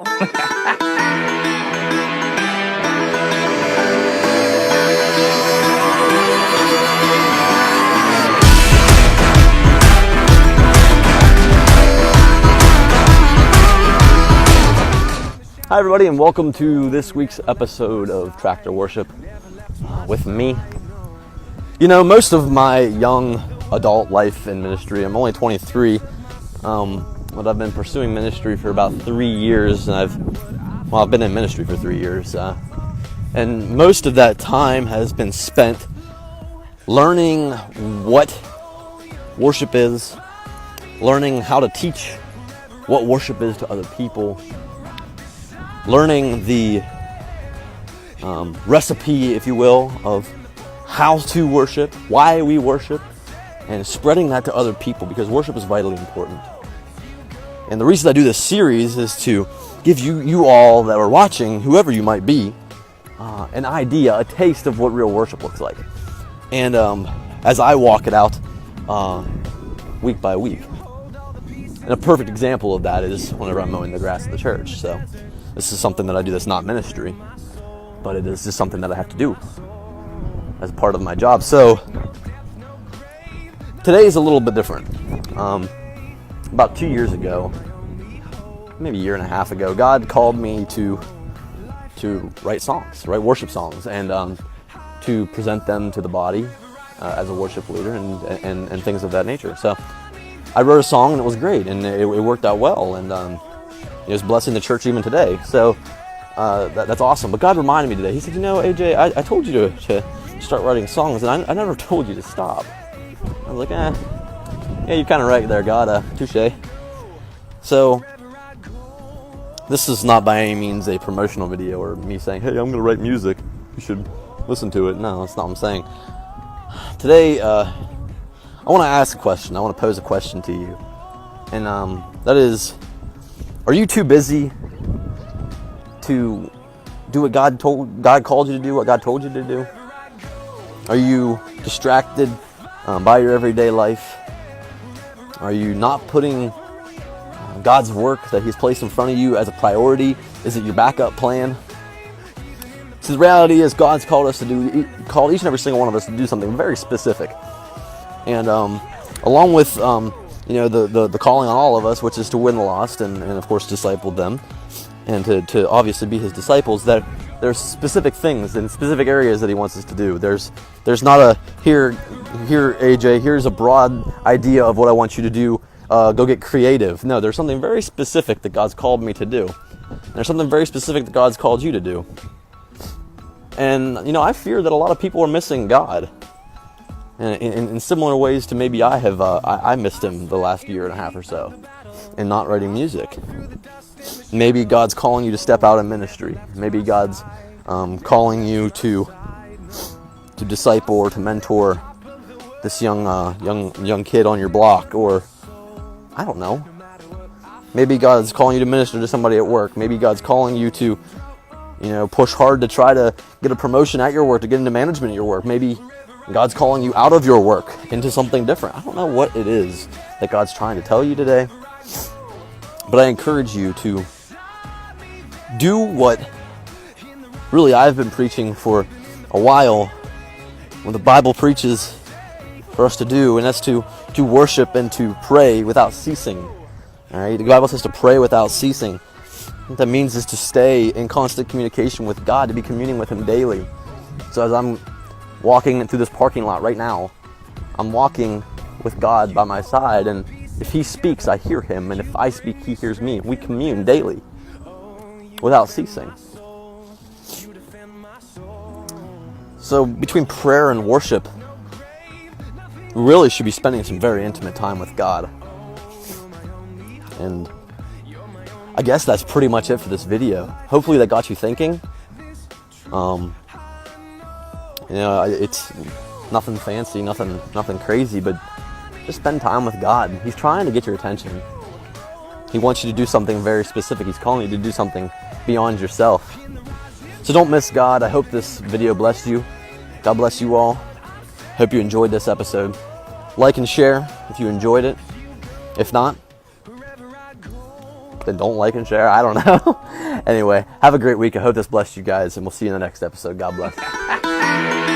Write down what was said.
Hi everybody, and welcome to this week's episode of Tractor Worship with me. You know, most of my young adult life in ministry, I'm only 23, but I've been pursuing ministry for about 3 years, and I've been in ministry for 3 years, and most of that time has been spent learning what worship is, learning how to teach what worship is to other people, learning the recipe, if you will, of how to worship, why we worship, and spreading that to other people, because worship is vitally important. And the reason I do this series is to give you all that are watching, whoever you might be, an idea, a taste of what real worship looks like. And as I walk it out week by week. And a perfect example of that is whenever I'm mowing the grass at the church. So this is something that I do that's not ministry, but it is just something that I have to do as part of my job. So today is a little bit different. About 2 years ago, maybe a year and a half ago, God called me to write songs, write worship songs, and to present them to the body as a worship leader and things of that nature. So I wrote a song, and it was great, and it worked out well, and it was blessing the church even today. So that's awesome. But God reminded me today. He said, you know, AJ, I told you to start writing songs, and I never told you to stop. I was like, yeah, you're kind of right there, God. Touche. So this is not by any means a promotional video or me saying, hey, I'm going to write music. You should listen to it. No, that's not what I'm saying. Today, I want to ask a question. I want to pose a question to you. And that is, are you too busy to do what God called you to do, what God told you to do? Are you distracted by your everyday life? Are you not putting God's work that He's placed in front of you as a priority? Is it your backup plan? So the reality is, God's called each and every single one of us to do something very specific. And along with the calling on all of us, which is to win the lost and of course disciple them, and to obviously be His disciples, that there's specific things in specific areas that He wants us to do. There's not a here AJ, here's a broad idea of what I want you to do, go get creative. No, there's something very specific that God's called me to do. There's something very specific that God's called you to do. And you know, I fear that a lot of people are missing God. And in similar ways to maybe I have, I missed Him the last year and a half or so in not writing music. Maybe God's calling you to step out in ministry. Maybe God's calling you to disciple or to mentor this young kid on your block, or I don't know. Maybe God's calling you to minister to somebody at work. Maybe God's calling you to, push hard to try to get a promotion at your work, to get into management at your work. Maybe God's calling you out of your work into something different. I don't know what it is that God's trying to tell you today, but I encourage you to do what really I've been preaching for a while, what the Bible preaches for us to do, and that's to worship and to pray without ceasing. All right, the Bible says to pray without ceasing. What that means is to stay in constant communication with God, to be communing with Him daily. So as I'm walking through this parking lot right now, I'm walking with God by my side, and if He speaks, I hear Him, and if I speak, He hears me. We commune daily without ceasing. So between prayer and worship, we really should be spending some very intimate time with God. And I guess that's pretty much it for this video. Hopefully that got you thinking. It's nothing fancy, nothing crazy, but just spend time with God. He's trying to get your attention. He wants you to do something very specific. He's calling you to do something beyond yourself. So don't miss God. I hope this video blessed you. God bless you all. Hope you enjoyed this episode. Like and share if you enjoyed it. If not, then don't like and share. I don't know. Anyway, have a great week. I hope this blessed you guys, and we'll see you in the next episode. God bless.